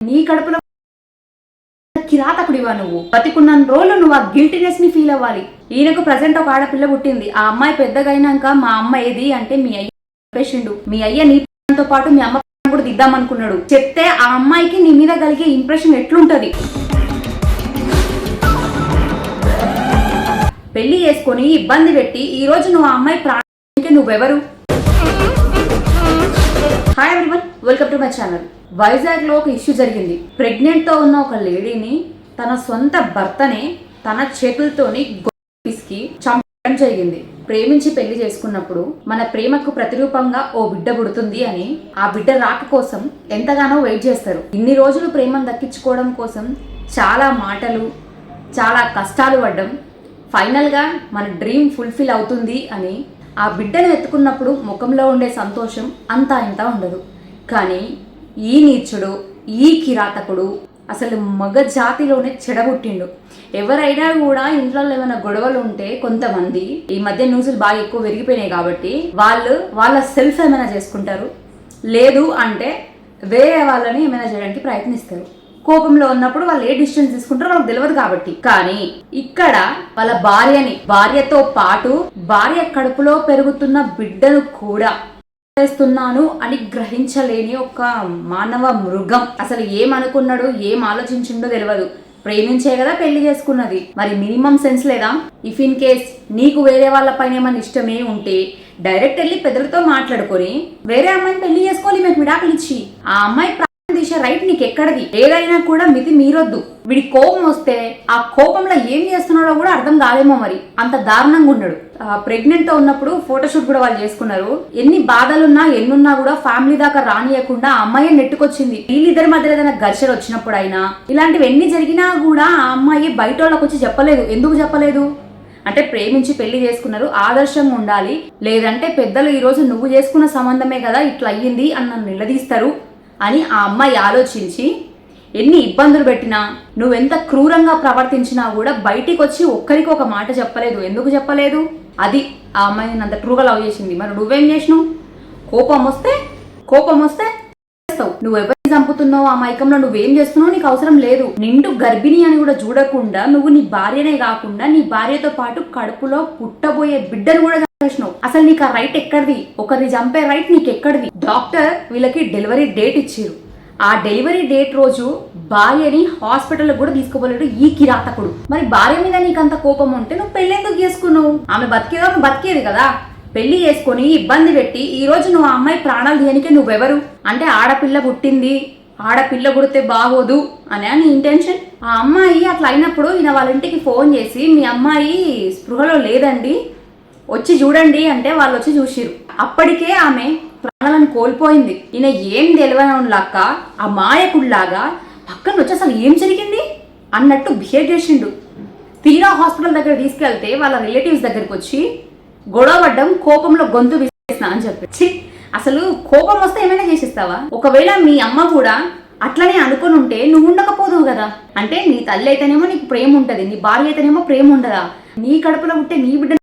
నీ కడుపులో కిరాతకుడివా నువ్వు. బతికున్న రోజులు నువ్వు ఆ గిల్టీనెస్ ని ఫీల్ అవ్వాలి. ఈయనకు ప్రజెంట్ ఒక ఆడపిల్ల పుట్టింది. ఆ అమ్మాయి పెద్దగా అయినాక మా అమ్మ ఏది అంటే మీ అయ్య పేషెంట్. మీ అయ్య నీతో పాటు మీ అమ్మ కూడా దిద్దామనుకున్నాడు. చెప్తే ఆ అమ్మాయికి నీ మీద కలిగే ఇంప్రెషన్ ఎట్లుంటది. పెళ్లి చేసుకొని ఇబ్బంది పెట్టి ఈ రోజు నువ్వు ఆ అమ్మాయి ప్రాణానికి నువ్వెవరు? Hi everyone, welcome to my channel. Vizag లో ఒక ఇష్యూ జరిగింది. ప్రెగ్నెంట్ తో ఉన్న ఒక లేడీని తన సొంత భర్తనే తన చేతులతోని పిసికి చంపడం జరిగింది. ప్రేమించి పెళ్లి చేసుకున్నప్పుడు మన ప్రేమకు ప్రతిరూపంగా ఓ బిడ్డ పుడుతుంది అని ఆ బిడ్డ రాక కోసం ఎంతగానో వెయిట్ చేస్తారు. ఇన్ని రోజులు ప్రేమను దక్కించుకోవడం కోసం చాలా మాటలు, చాలా కష్టాలు పడ్డం, ఫైనల్గా మన డ్రీమ్ ఫుల్ఫిల్ అవుతుంది అని ఆ బిడ్డను ఎత్తుకున్నప్పుడు ముఖంలో ఉండే సంతోషం అంతా ఇంత ఉండదు. కానీ ఈ నీచుడు, ఈ కిరాతకుడు అసలు మగ జాతిలోనే చెడగొట్టిండు. ఎవరైనా కూడా ఇంట్లో ఏమైనా గొడవలు ఉంటే కొంతమంది ఈ మధ్య న్యూస్లు బాగా ఎక్కువ పెరిగిపోయినాయి కాబట్టి వాళ్ళ సెల్ఫ్ ఏమైనా చేసుకుంటారు, లేదు అంటే వేరే వాళ్ళని ఏమైనా చేయడానికి ప్రయత్నిస్తారు. కోపంలో ఉన్నప్పుడు వాళ్ళు ఏ డిసిషన్ తీసుకుంటారో వాళ్ళకి తెలియదు కాబట్టి. కానీ ఇక్కడ వాళ్ళ భార్యతో పాటు భార్య కడుపులో పెరుగుతున్న బిడ్డను కూడా చేస్తున్నాను అని గ్రహించలేని ఒక మానవ మృగం. అసలు ఏమనుకున్నాడు, ఏం ఆలోచించిండో తెలియదు. ప్రేమించే కదా పెళ్లి చేసుకున్నది, మరి మినిమం సెన్స్ లేదా? ఇఫ్ ఇన్ కేస్ నీకు వేరే వాళ్ళ పైన ఏమైనా ఇష్టమే ఉంటే డైరెక్ట్ వెళ్ళి పెద్దలతో మాట్లాడుకొని వేరే అమ్మాయిని పెళ్లి చేసుకోవాలి. మీకు విడాకులు ఇచ్చి ఆ అమ్మాయి తీసే రైట్ నీకు ఎక్కడది? ఏదైనా కూడా మితి మీరొద్దు. వీడి కోపం వస్తే ఆ కోపంలో ఏం చేస్తున్నాడో కూడా అర్థం కాదేమో, మరి అంత దారుణంగా ఉన్నాడు. ప్రెగ్నెంట్ తో ఉన్నప్పుడు ఫోటోషూట్ కూడా వాళ్ళు చేసుకున్నారు. ఎన్ని బాధలున్నా ఎన్నున్నా కూడా ఫ్యామిలీ దాకా రానియకుండా ఆ అమ్మాయి నెట్టుకొచ్చింది. వీళ్ళిద్దరి మధ్య ఏదైనా ఘర్షణ వచ్చినప్పుడు అయినా ఇలాంటివి ఎన్ని జరిగినా కూడా ఆ అమ్మాయి బయట వాళ్ళకి వచ్చి చెప్పలేదు. ఎందుకు చెప్పలేదు అంటే ప్రేమించి పెళ్లి చేసుకున్నారు, ఆదర్శంగా ఉండాలి, లేదంటే పెద్దలు ఈ రోజు నువ్వు చేసుకున్న సంబంధమే కదా ఇట్లా అయ్యింది అని నన్ను నిలదీస్తారు అని ఆ అమ్మాయి ఆలోచించి ఎన్ని ఇబ్బందులు పెట్టినా, నువ్వెంత క్రూరంగా ప్రవర్తించినా కూడా బయటికి వచ్చి ఒక్కరికి ఒక మాట చెప్పలేదు. ఎందుకు చెప్పలేదు? అది ఆ అమ్మాయిని అంత ట్రూగా లవ్ చేసింది. మరి నువ్వేం చేసినావు? కోపం వస్తే చేస్తావు. నువ్వు ఎవరిని చంపుతున్నావు, ఆ మైకంలో నువ్వేం చేస్తున్నావు నీకు అవసరం లేదు. నిండు గర్భిణి అని కూడా చూడకుండా నువ్వు నీ భార్యనే కాకుండా నీ భార్యతో పాటు కడుపులో పుట్టబోయే బిడ్డను కూడా చేసినావు. అసలు నీకు ఆ రైట్ ఎక్కడిది? ఒకరిని చంపే రైట్ నీకు ఎక్కడిది? డాక్టర్ వీళ్ళకి డెలివరీ డేట్ ఇచ్చారు. ఆ డెలివరీ డేట్ రోజు భార్యని హాస్పిటల్ కూడా తీసుకోపోలేడు ఈ కిరాతకుడు. మరి భార్య మీద నీకంత కోపం ఉంటే నువ్వు పెళ్లి ఎందుకు చేసుకున్నావు? ఆమె బతికేది కదా. పెళ్లి చేసుకుని ఇబ్బంది పెట్టి ఈ రోజు నువ్వు ఆ అమ్మాయి ప్రాణాలు తీయనికే నువ్వెవరు? అంటే ఆడపిల్ల పుట్టింది, ఆడపిల్ల పుడితే బాగోదు అని నీ ఇంటెన్షన్. ఆ అమ్మాయి అట్లా అయినప్పుడు ఈయన వాళ్ళ ఇంటికి ఫోన్ చేసి మీ అమ్మాయి స్పృహలో లేదండి వచ్చి చూడండి అంటే వాళ్ళు వచ్చి చూసిరు. అప్పటికే ఆమె ప్రాణాలను కోల్పోయింది. ఈయన ఏం తెలియనలాక ఆ మాయకుడిలాగా పక్కన వచ్చి అసలు ఏం జరిగింది అన్నట్టు బిహేవ్ చేసిండు. తీరా హాస్పిటల్ దగ్గర తీసుకెళ్తే వాళ్ళ రిలేటివ్స్ దగ్గరికి వచ్చి గొడవపడ్డం, కోపంలో గొంతు విసిరేసిన అని చెప్పి. అసలు కోపం వస్తే ఏమైనా చేసిస్తావా? ఒకవేళ మీ అమ్మ కూడా అట్లనే అనుకుని ఉంటే నువ్వు ఉండకపోదువు కదా. అంటే నీ తల్లి అయితేనేమో నీకు ప్రేమ ఉంటది, నీ భార్య అయితేనేమో ప్రేమ ఉండదా? నీ కడుపులో ఉంటే నీ బిడ్డ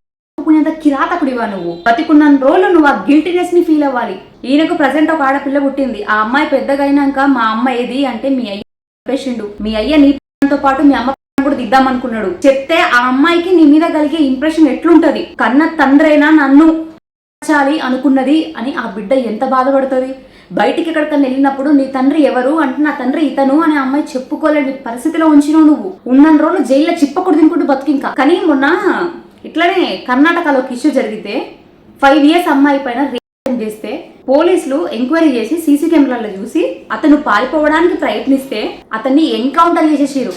కిరాతకుడివా నువ్వు. బతికున్న రోజులు నువ్వు ఆ గిల్టీనెస్ ని ఫీల్ అవ్వాలి. ఈయనకు ప్రజెంట్ ఒక ఆడపిల్ల పుట్టింది. ఆ అమ్మాయి పెద్దగా అయినాక మా అమ్మ ఏది అంటే మీ అయ్య పేషెంట్. మీ అయ్య నీతో పాటు మీ అమ్మ కూడా దిద్దామనుకున్నాడు. చెప్తే ఆ అమ్మాయికి నీ మీద కలిగే ఇంప్రెషన్ ఎట్లుంటది? కన్న తండ్రైనా నన్ను చాలి అనుకున్నది అని ఆ బిడ్డ ఎంత బాధపడుతుంది. బయటికి ఎక్కడికన్నా వెళ్ళినప్పుడు నీ తండ్రి ఎవరు అంటే నా తండ్రి ఇతను అని అమ్మాయి చెప్పుకోలేని పరిస్థితిలో ఉంచినావు నువ్వు. ఉన్న రోజులు జైల్లో చిప్పకుడు తినుకుంటూ బతికింకా. కానీ మొన్న ఇట్లానే కర్ణాటకలో ఇష్యూ జరిగితే 5 years అమ్మాయి పైన రేప్ చేస్తే పోలీసులు ఎంక్వైరీ చేసి సీసీ కెమెరాలో చూసి అతను పారిపోవడానికి ప్రయత్నిస్తే అతన్ని ఎన్కౌంటర్ చేసేసారు.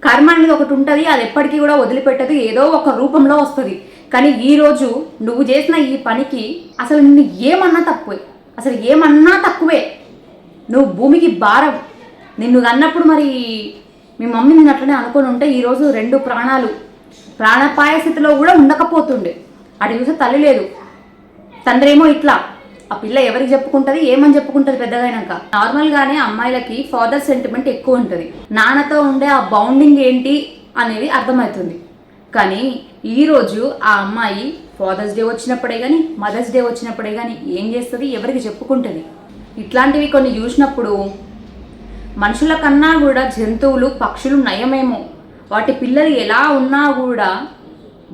కర్మ అనేది ఒకటి ఉంటుంది, అది ఎప్పటికీ కూడా వదిలిపెట్టదు, ఏదో ఒక రూపంలో వస్తుంది. కానీ ఈ రోజు నువ్వు చేసిన ఈ పనికి అసలు నిన్ను ఏమన్నా తక్కువే. నువ్వు భూమికి భారం. నిన్ను అన్నప్పుడు మరి మీ మమ్మీ నిన్ను అట్లనే అనుకొని ఉంటే ఈరోజు 2 ప్రాణాలు ప్రాణపాయ స్థితిలో కూడా ఉండకపోతుండే. అటు చూస్తే తల్లి లేదు, తండ్రి ఏమో ఇట్లా. ఆ పిల్ల ఎవరికి చెప్పుకుంటుంది, ఏమని చెప్పుకుంటుంది పెద్దగా అయినాక? నార్మల్గానే అమ్మాయిలకి ఫాదర్ సెంటిమెంట్ ఎక్కువ ఉంటుంది. నాన్నతో ఉండే ఆ బౌండింగ్ ఏంటి అనేది అర్థమవుతుంది. కానీ ఈరోజు ఆ అమ్మాయి ఫాదర్స్ డే వచ్చినప్పుడే కానీ మదర్స్ డే వచ్చినప్పుడే కానీ ఏం చేస్తుంది, ఎవరికి చెప్పుకుంటుంది? ఇట్లాంటివి కొన్ని చూసినప్పుడు మనుషుల కన్నా కూడా జంతువులు పక్షులు నయమేమో. వాటి పిల్లలు ఎలా ఉన్నా కూడా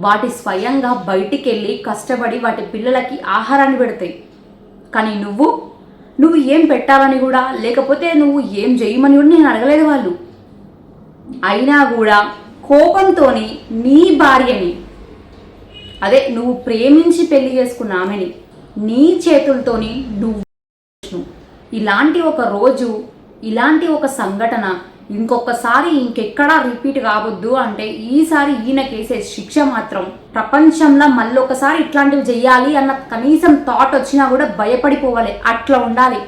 వాటి స్వయంగా బయటికి వెళ్ళి కష్టపడి వాటి పిల్లలకి ఆహారాన్ని పెడతాయి. కానీ నువ్వు ఏం పెట్టాలని కూడా, లేకపోతే నువ్వు ఏం చేయమని కూడా నేను అడగలేదు వాళ్ళు. అయినా కూడా కోపంతో నీ భార్యని, అదే నువ్వు ప్రేమించి పెళ్లి చేసుకున్న ఆమెని నీ చేతులతోని నువ్వు ఇలాంటి ఒక రోజు, ఇలాంటి ఒక సంఘటన ఇంకొకసారి ఇంకెక్కడా రిపీట్ కావద్దు అంటే ఈసారి ఈయన కేసే శిక్ష మాత్రం ప్రపంచంలో మళ్ళీ ఒకసారి ఇట్లాంటివి చెయ్యాలి అన్న కనీసం థాట్ వచ్చినా కూడా భయపడిపోవాలి. అట్లా ఉండాలి.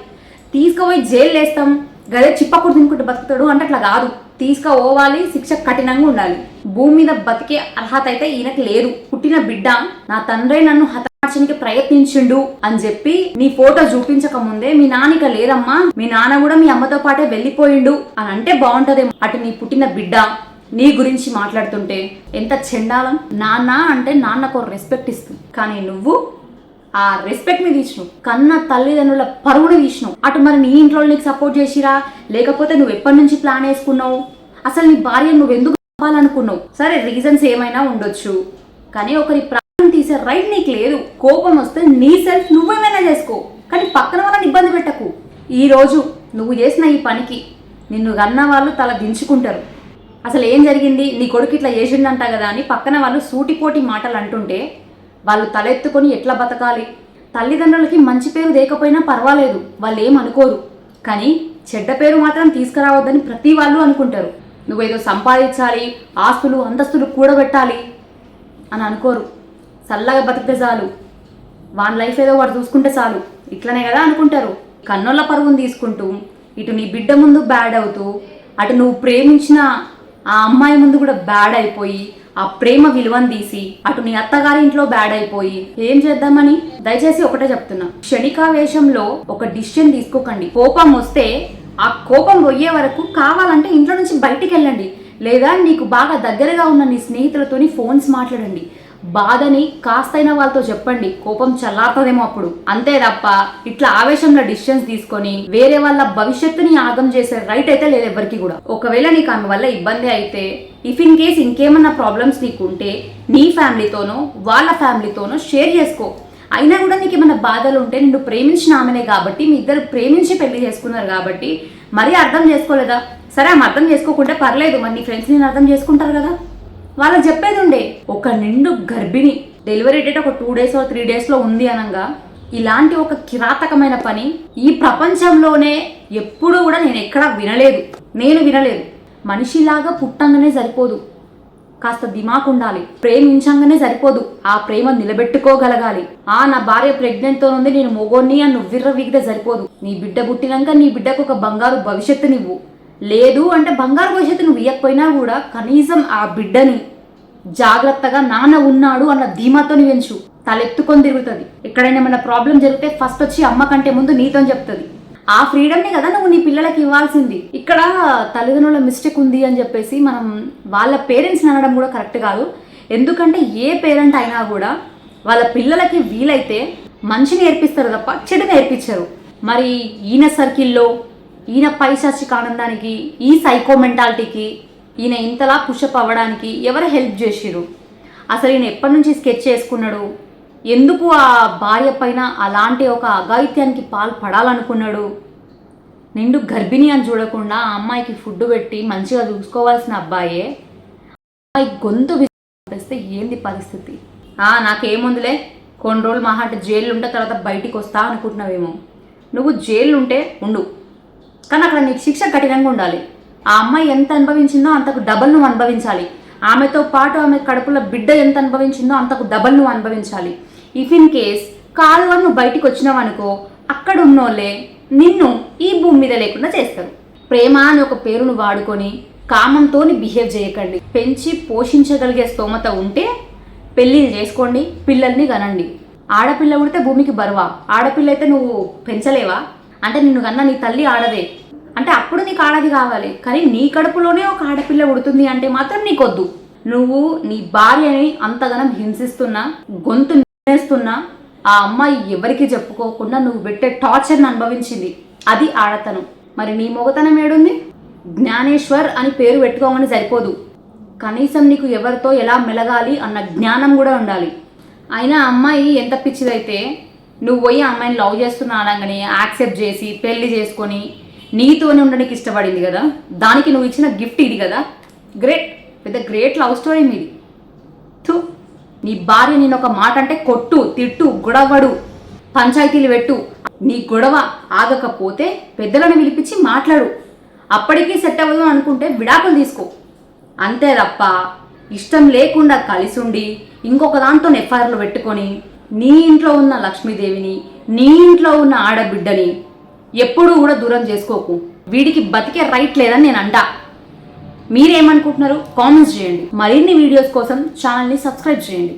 తీసుకుపోయి జైలు వేస్తాం గదే చిప్పకుడు తినుకుంటూ బతుకుతాడు అంటే అట్లా కాదు. తీసుకుపోవాలి, శిక్ష కఠినంగా ఉండాలి. భూమి మీద బతికే అర్హత అయితే ఈయనకి లేదు. పుట్టిన బిడ్డ నా తండ్రి నన్ను హతమార్చడానికి ప్రయత్నించిండు అని చెప్పి నీ ఫోటో చూపించక ముందే మీ నాన్నక లేదమ్మా, మీ నాన్న కూడా మీ అమ్మతో పాటే వెళ్ళిపోయిండు అని అంటే బాగుంటదేమో. అటు నీ పుట్టిన బిడ్డ నీ గురించి మాట్లాడుతుంటే ఎంత చెండాలం. నాన్న అంటే నాన్నకు రెస్పెక్ట్ ఇస్తుంది, కానీ నువ్వు ఆ రెస్పెక్ట్ ని తీసినావు, కన్న తల్లిదండ్రుల పరువుని తీసినావు. అటు మరి నీ ఇంట్లో నీకు సపోర్ట్ చేసిరా, లేకపోతే నువ్వు ఎప్పటి నుంచి ప్లాన్ వేసుకున్నావు, అసలు నీ భార్య నువ్వు ఎందుకు కావాలనుకున్నావు? సరే రీజన్స్ ఏమైనా ఉండొచ్చు, కానీ ఒకరి ప్రాణం తీసే రైట్ నీకు లేదు. కోపం వస్తే నీ సెల్ఫ్ నువ్వేమైనా చేసుకో, కానీ పక్కన వాళ్ళని ఇబ్బంది పెట్టకు. ఈ రోజు నువ్వు చేసిన ఈ పనికి నిన్ను కన్న వాళ్ళు తల దించుకుంటారు. అసలు ఏం జరిగింది, నీ కొడుకు ఇట్లా చేసిండంట కదా అని పక్కన వాళ్ళు సూటిపోటి మాటలు అంటుంటే వాళ్ళు తలెత్తుకొని ఎట్లా బతకాలి? తల్లిదండ్రులకి మంచి పేరు లేకపోయినా పర్వాలేదు, వాళ్ళు ఏమనుకోరు. కానీ చెడ్డ పేరు మాత్రం తీసుకురావద్దని ప్రతి వాళ్ళు అనుకుంటారు. నువ్వేదో సంపాదించాలి, ఆస్తులు అంతస్తులు కూడబెట్టాలి అని అనుకోరు. చల్లగా బతికితే చాలు, వాన్ లైఫ్ ఏదో వాడు చూసుకుంటే చాలు, ఇట్లనే కదా అనుకుంటారు. కన్నోళ్ళ పరుగును తీసుకుంటూ ఇటు నీ బిడ్డ ముందు బ్యాడ్ అవుతూ, అటు నువ్వు ప్రేమించిన ఆ అమ్మాయి ముందు కూడా బ్యాడ్ అయిపోయి, ఆ ప్రేమ విలువను తీసి అటు నీ అత్తగారి ఇంట్లో బ్యాడ్ అయిపోయి ఏం చేద్దామని? దయచేసి ఒకటే చెప్తున్నా, క్షణికావేశంలో ఒక డిసిషన్ తీసుకోకండి. కోపం వస్తే ఆ కోపం పోయే వరకు కావాలంటే ఇంట్లో నుంచి బయటికి వెళ్ళండి, లేదా నీకు బాగా దగ్గరగా ఉన్న నీ స్నేహితులతోని ఫోన్స్ మాట్లాడండి. బాధని కాస్తైనా వాళ్ళతో చెప్పండి, కోపం చల్లారుతుందేమో అప్పుడు. అంతే తప్ప ఇట్లా ఆవేశంలో డిసిషన్స్ తీసుకొని వేరే వాళ్ళ భవిష్యత్తుని ఆగం చేసే రైట్ అయితే లేదు ఎవరికి కూడా. ఒకవేళ నీకు ఆమె వల్ల ఇబ్బంది అయితే, ఇఫ్ ఇన్ కేస్ ఇంకేమన్నా ప్రాబ్లమ్స్ నీకు ఉంటే నీ ఫ్యామిలీతోనో వాళ్ళ ఫ్యామిలీతోనో షేర్ చేసుకో. అయినా కూడా నీకు ఏమైనా బాధలు ఉంటే, నిన్ను ప్రేమించిన ఆమెనే కాబట్టి, మీ ఇద్దరు ప్రేమించి పెళ్లి చేసుకున్నారు కాబట్టి మరీ అర్థం చేసుకోలేదా? సరే ఆమె అర్థం చేసుకోకుంటే పర్లేదు, మరి నీ ఫ్రెండ్స్ నేను అర్థం చేసుకుంటారు కదా. వాళ్ళకి చెప్పేది ఉండే, ఒక నిండు గర్భిణి డెలివరీ డేట్ ఒక 2 days or 3 days ఉంది అనగా ఇలాంటి ఒక కిరాతకమైన పని ఈ ప్రపంచంలోనే ఎప్పుడూ కూడా నేను ఎక్కడా వినలేదు. మనిషిలాగా పుట్టంగానే సరిపోదు, కాస్త దిమాకు ఉండాలి. ప్రేమించంగానే సరిపోదు, ఆ ప్రేమ నిలబెట్టుకోగలగాలి. నా భార్య ప్రెగ్నెంట్తో ఉంది, నేను మొగోన్ని అని నువ్వు విర్రవీగితే సరిపోదు. నీ బిడ్డ పుట్టినాక నీ బిడ్డకు ఒక బంగారు భవిష్యత్తు నువ్వు, లేదు అంటే బంగారు భవిష్యత్తు నువ్వు ఇవ్వకపోయినా కూడా కనీసం ఆ బిడ్డని జాగ్రత్తగా నాన్న ఉన్నాడు అన్న ధీమాతో పెంచు. తలెత్తుకొని తిరుగుతుంది. ఎక్కడైనా ఏమైనా ప్రాబ్లం జరిగితే ఫస్ట్ వచ్చి అమ్మ కంటే ముందు నీతో చెప్తుంది. ఆ ఫ్రీడమ్ని కదా నువ్వు నీ పిల్లలకి ఇవ్వాల్సింది. ఇక్కడ తల్లిదండ్రుల మిస్టేక్ ఉంది అని చెప్పేసి మనం వాళ్ళ పేరెంట్స్ని అనడం కూడా కరెక్ట్ కాదు. ఎందుకంటే ఏ పేరెంట్ అయినా కూడా వాళ్ళ పిల్లలకి వీలైతే మంచి నేర్పిస్తారు తప్ప చెడు నేర్పించరు. మరి ఈయన సర్కిల్లో ఈయన పైశాచిక ఆనందానికి, ఈ సైకో మెంటాలిటీకి, ఈయన ఇంతలా పుషప్ అవ్వడానికి ఎవరు హెల్ప్ చేసిరు? అసలు ఈయన ఎప్పటి నుంచి స్కెచ్ చేసుకున్నాడు? ఎందుకు ఆ భార్య పైన అలాంటి ఒక అఘాయిత్యానికి పాల్పడాలనుకున్నాడు? నిండు గర్భిణి అని చూడకుండా ఆ అమ్మాయికి ఫుడ్ పెట్టి మంచిగా చూసుకోవాల్సిన అబ్బాయే అమ్మాయి గొంతు విసిరేస్తే ఏంది పరిస్థితి? నాకేముందిలే, కొన్ని రోజులు మహా అంటే జైలు ఉంటే తర్వాత బయటికి వస్తా అనుకుంటున్నావేమో. నువ్వు జైలు ఉంటే ఉండు, కానీ అక్కడ నీకు శిక్ష కఠినంగా ఉండాలి. ఆ అమ్మాయి ఎంత అనుభవించిందో అంతకు డబల్ నువ్వు అనుభవించాలి. ఆమెతో పాటు ఆమె కడుపులో బిడ్డ ఎంత అనుభవించిందో అంతకు డబల్ నువ్వు అనుభవించాలి. ఇఫ్ ఇన్ కేస్ కాదు అని నువ్వు బయటికి వచ్చినావు అనుకో, అక్కడ ఉన్నోళ్ళే నిన్ను ఈ భూమి మీద లేకుండా చేస్తారు. ప్రేమ అని ఒక పేరును వాడుకొని కామంతో బిహేవ్ చేయకండి. పెంచి పోషించగలిగే స్తోమత ఉంటే పెళ్ళిళ్ళు చేసుకోండి, పిల్లల్ని కనండి. ఆడపిల్ల ఉడితే భూమికి బరువా? ఆడపిల్ల అయితే నువ్వు పెంచలేవా? అంటే నిన్ను కన్నా నీ తల్లి ఆడదే అంటే అప్పుడు నీకు ఆడది కావాలి. కానీ నీ కడుపులోనే ఒక ఆడపిల్ల ఉడుతుంది అంటే మాత్రం నీకొద్దు. నువ్వు నీ భార్యని అంతగానం హింసిస్తున్నా, గొంతు నిలేస్తున్నా, ఆ అమ్మాయి ఎవరికి చెప్పుకోకుండా నువ్వు పెట్టే టార్చర్ని అనుభవించింది. అది ఆడతనం. మరి నీ మొగతనం ఏడుంది? జ్ఞానేశ్వర్ అని పేరు పెట్టుకోగానే సరిపోదు, కనీసం నీకు ఎవరితో ఎలా మెలగాలి అన్న జ్ఞానం కూడా ఉండాలి. అయినా అమ్మాయి ఎంత పిచ్చిదైతే నువ్వు పోయి అమ్మాయిని లవ్ చేస్తున్నా అనగానే యాక్సెప్ట్ చేసి పెళ్లి చేసుకొని నీతోనే ఉండడానికి ఇష్టపడింది కదా, దానికి నువ్వు ఇచ్చిన గిఫ్ట్ ఇది కదా. గ్రేట్, పెద్ద గ్రేట్ లవ్ స్టోరీ మీది. నీ భార్య నేను ఒక మాట అంటే కొట్టు, తిట్టు, గొడవడు, పంచాయతీలు పెట్టు. నీ గొడవ ఆగకపోతే పెద్దలను పిలిపించి మాట్లాడు. అప్పటికీ సెట్ అవ్వదు అనుకుంటే విడాకులు తీసుకో. అంతే తప్ప ఇష్టం లేకుండా కలిసి ఉండి ఇంకొక దాంతో ఎఫ్ఐఆర్లు పెట్టుకొని నీ ఇంట్లో ఉన్న లక్ష్మీదేవిని, నీ ఇంట్లో ఉన్న ఆడబిడ్డని ఎప్పుడూ కూడా దూరం చేసుకోకు. వీడికి బతికే రైట్ లేదని నేను అంటా. మీరేమనుకుంటున్నారు? కామెంట్స్ చేయండి. మరిన్ని వీడియోస్ కోసం ఛానల్ని సబ్స్క్రైబ్ చేయండి.